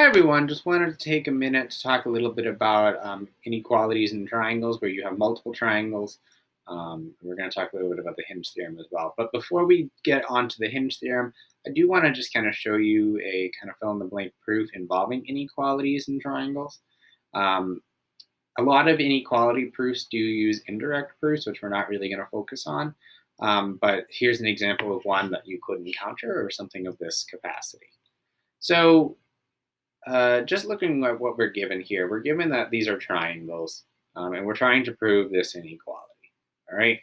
Hi everyone, just wanted to take a minute to talk a little bit about inequalities in triangles where you have multiple triangles. We're going to talk a little bit about the Hinge theorem as well. But before we get onto the Hinge theorem, I do want to just kind of show you a kind of fill-in-the-blank proof involving inequalities in triangles. A lot of inequality proofs do use indirect proofs, which we're not really going to focus on. But here's an example of one that you could encounter or something of this capacity. So just looking at what we're given here, we're given that these are triangles, and we're trying to prove this inequality, all right?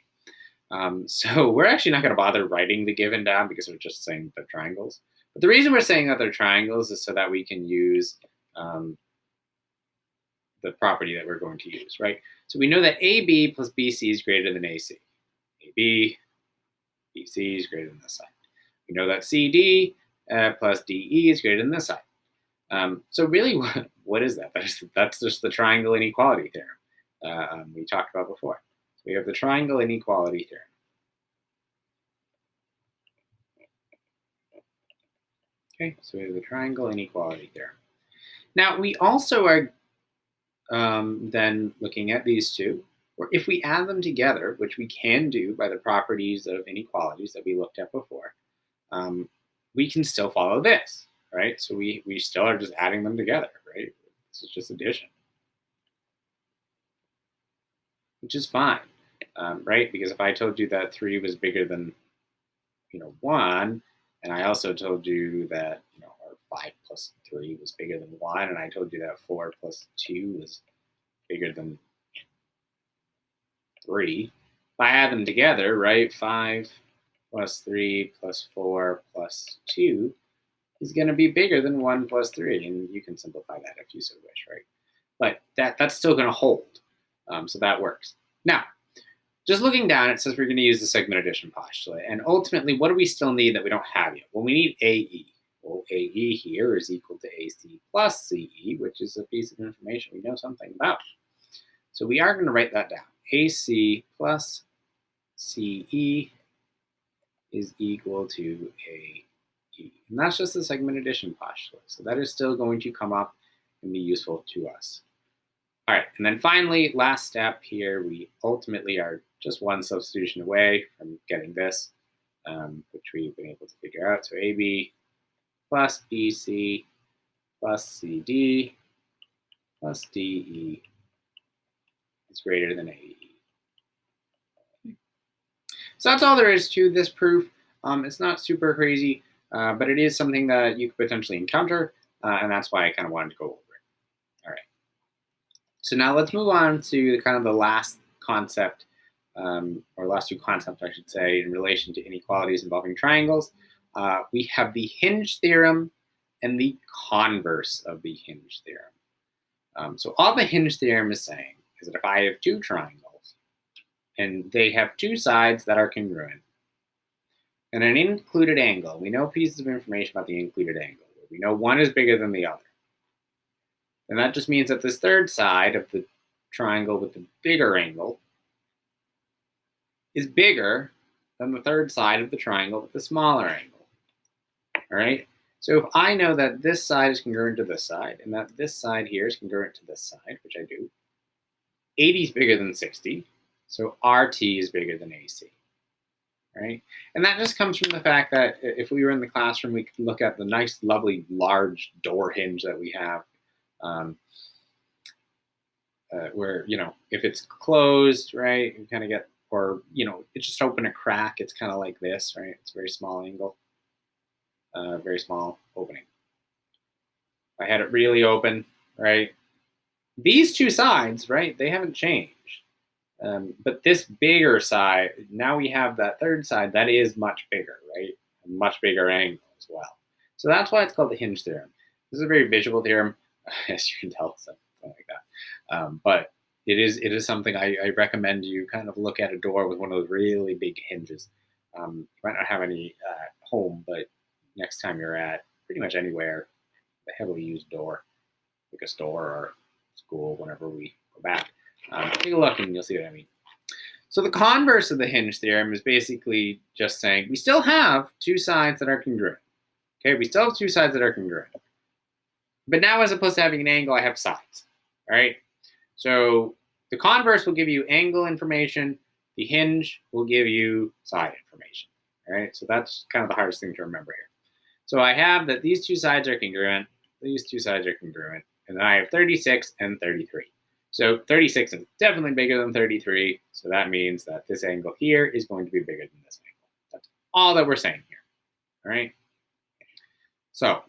So we're actually not going to bother writing the given down because we're just saying they're triangles. But the reason we're saying that they're triangles is so that we can use the property that we're going to use, right? So we know that AB plus BC is greater than AC. AB, BC is greater than this side. We know that CD plus DE is greater than this side. So really, what is that? That's just the triangle inequality theorem we talked about before. So we have the triangle inequality theorem. Okay, so we have the triangle inequality theorem. Now, we also are then looking at these two, or if we add them together, which we can do by the properties of inequalities that we looked at before, we can still follow this. Right, so we still are just adding them together, right? This is just addition, which is fine, right? Because if I told you that 3 was bigger than, 1, and I also told you that, or 5 plus 3 was bigger than 1, and I told you that 4 plus 2 was bigger than 3, if I add them together, right, 5 plus 3 plus 4 plus 2 is going to be bigger than 1 plus 3, and you can simplify that if you so wish, right? But that's still going to hold, so that works. Now, just looking down, it says we're going to use the segment addition postulate, and ultimately, what do we still need that we don't have yet? Well, we need AE. Well, AE here is equal to AC plus CE, which is a piece of information we know something about. So we are going to write that down. AC plus CE is equal to AE. And that's just the segment addition postulate. So that is still going to come up and be useful to us. All right, and then finally, last step here, we ultimately are just one substitution away from getting this, which we've been able to figure out. So AB plus BC plus CD plus DE is greater than AE. So that's all there is to this proof. It's not super crazy. But it is something that you could potentially encounter, and that's why I kind of wanted to go over it. All right. So now let's move on to kind of the last concept, or last two concepts, I should say, in relation to inequalities involving triangles. We have the Hinge theorem and the converse of the Hinge theorem. So all the Hinge theorem is saying is that if I have two triangles, and they have two sides that are congruent, and an included angle, we know pieces of information about the included angle. We know one is bigger than the other. And that just means that this third side of the triangle with the bigger angle is bigger than the third side of the triangle with the smaller angle. All right? So if I know that this side is congruent to this side, and that this side here is congruent to this side, which I do, 80 is bigger than 60, so RT is bigger than AC. Right? And that just comes from the fact that if we were in the classroom, we could look at the nice, lovely, large door hinge that we have, where, if it's closed, right, you kind of get, or, it's just open a crack, it's kind of like this, right? It's a very small angle, very small opening. If I had it really open, right? These two sides, right, they haven't changed. But this bigger side, now we have that third side that is much bigger, right? A much bigger angle as well. So that's why it's called the Hinge theorem. This is a very visual theorem, as you can tell, something like that. But it is something I recommend you kind of look at a door with one of those really big hinges. You might not have any at home, but next time you're at pretty much anywhere, a heavily used door, like a store or school, whenever we go back. Take a look and you'll see what I mean. So the converse of the Hinge theorem is basically just saying we still have two sides that are congruent. Okay, we still have two sides that are congruent. But now as opposed to having an angle, I have sides, all right? So the converse will give you angle information. The hinge will give you side information, all right? So that's kind of the hardest thing to remember here. So I have that these two sides are congruent, these two sides are congruent, and then I have 36 and 33. So 36 is definitely bigger than 33, so that means that this angle here is going to be bigger than this angle. That's all that we're saying here, all right? So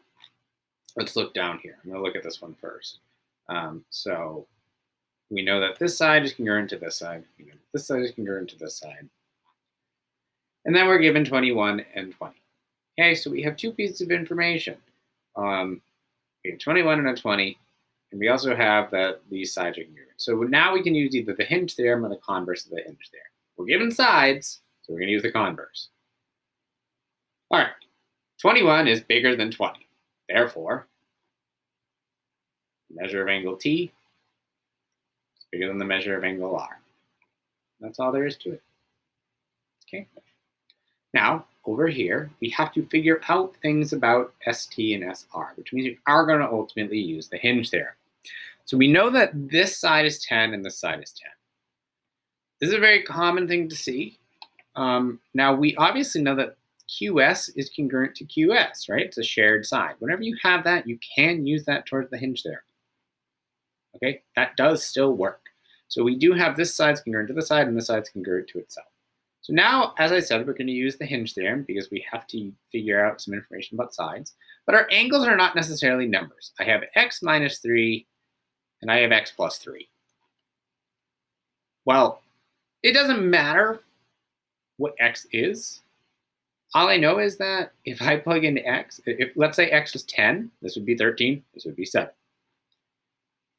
let's look down here. I'm going to look at this one first. So we know that this side is congruent to this side. This side is congruent to this side. And then we're given 21 and 20. Okay, so we have two pieces of information. We have 21 and a 20, and we also have that these sides are congruent. So now we can use either the hinge theorem or the converse of the hinge theorem. We're given sides, so we're going to use the converse. All right, 21 is bigger than 20. Therefore, the measure of angle T is bigger than the measure of angle R. That's all there is to it. Okay. Now, over here, we have to figure out things about ST and SR, which means we are going to ultimately use the hinge theorem. So we know that this side is 10 and this side is 10. This is a very common thing to see. Now, we obviously know that QS is congruent to QS, right? It's a shared side. Whenever you have that, you can use that towards the hinge theorem. Okay, that does still work. So we do have this side's congruent to the side and this side's congruent to itself. So now, as I said, we're going to use the hinge theorem because we have to figure out some information about sides. But our angles are not necessarily numbers. I have x minus 3 and I have x plus 3. Well, it doesn't matter what x is. All I know is that if I plug in x, if let's say x was 10, this would be 13, this would be 7. If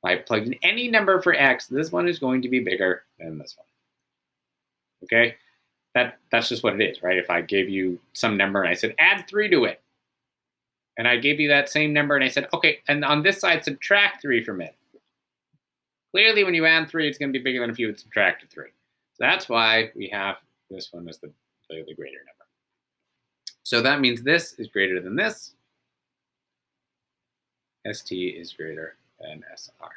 I plug in any number for x, this one is going to be bigger than this one. Okay? That's just what it is, right? If I gave you some number and I said, add 3 to it, and I gave you that same number and I said, okay, and on this side, subtract 3 from it. Clearly, when you add 3, it's going to be bigger than if you had subtracted 3. So that's why we have this one as the greater number. So that means this is greater than this. ST is greater than SR.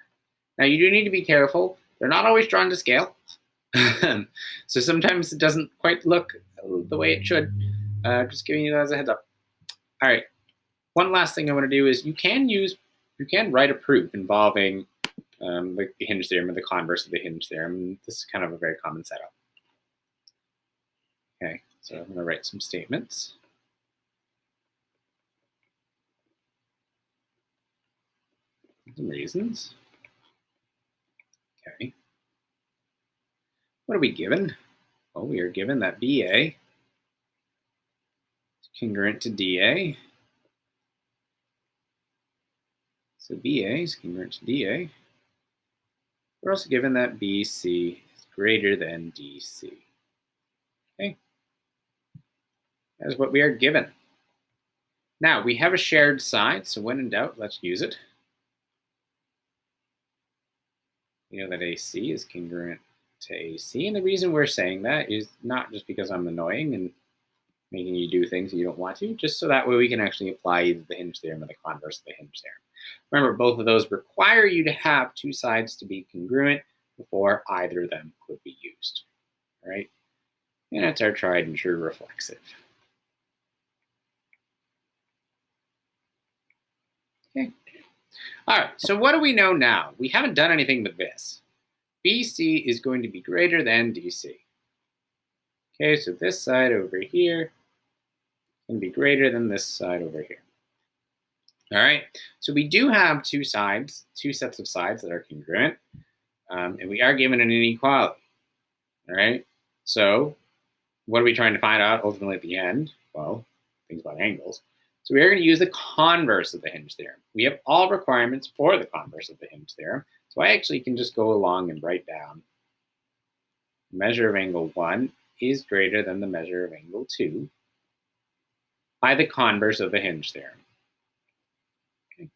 Now, you do need to be careful. They're not always drawn to scale. So sometimes it doesn't quite look the way it should. Just giving you that as a heads up. All right. One last thing I want to do is you can write a proof involving the hinge theorem or the converse of the hinge theorem. This is kind of a very common setup. Okay, so I'm going to write some statements. Some reasons. Okay. What are we given? Well, we are given that BA is congruent to DA. So BA is congruent to DA. We're also given that BC is greater than DC. Okay. That is what we are given. Now, we have a shared side, so when in doubt, let's use it. We know that AC is congruent to AC, and the reason we're saying that is not just because I'm annoying and making you do things that you don't want to, just so that way we can actually apply either the hinge theorem or the converse of the hinge theorem. Remember, both of those require you to have two sides to be congruent before either of them could be used. All right? And that's our tried and true reflexive. Okay. All right, so what do we know now? We haven't done anything with this. BC is going to be greater than DC. Okay, so this side over here is going to be greater than this side over here. All right, so we do have two sets of sides that are congruent, and we are given an inequality. All right, so what are we trying to find out ultimately at the end? Well, things about angles. So we are going to use the converse of the hinge theorem. We have all requirements for the converse of the hinge theorem. So I actually can just go along and write down the measure of angle 1 is greater than the measure of angle 2 by the converse of the hinge theorem. Okay.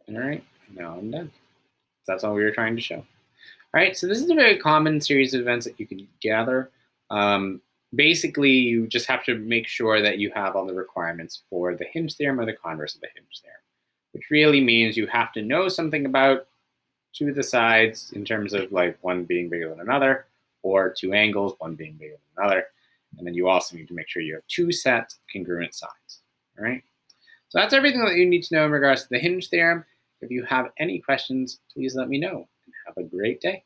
All right, now I'm done. That's all we were trying to show. All right, so this is a very common series of events that you can gather. Basically, you just have to make sure that you have all the requirements for the Hinge theorem or the converse of the Hinge theorem, which really means you have to know something about two of the sides in terms of like one being bigger than another, or two angles, one being bigger than another. And then you also need to make sure you have two sets of congruent sides. All right. So that's everything that you need to know in regards to the Hinge theorem. If you have any questions, please let me know. And have a great day.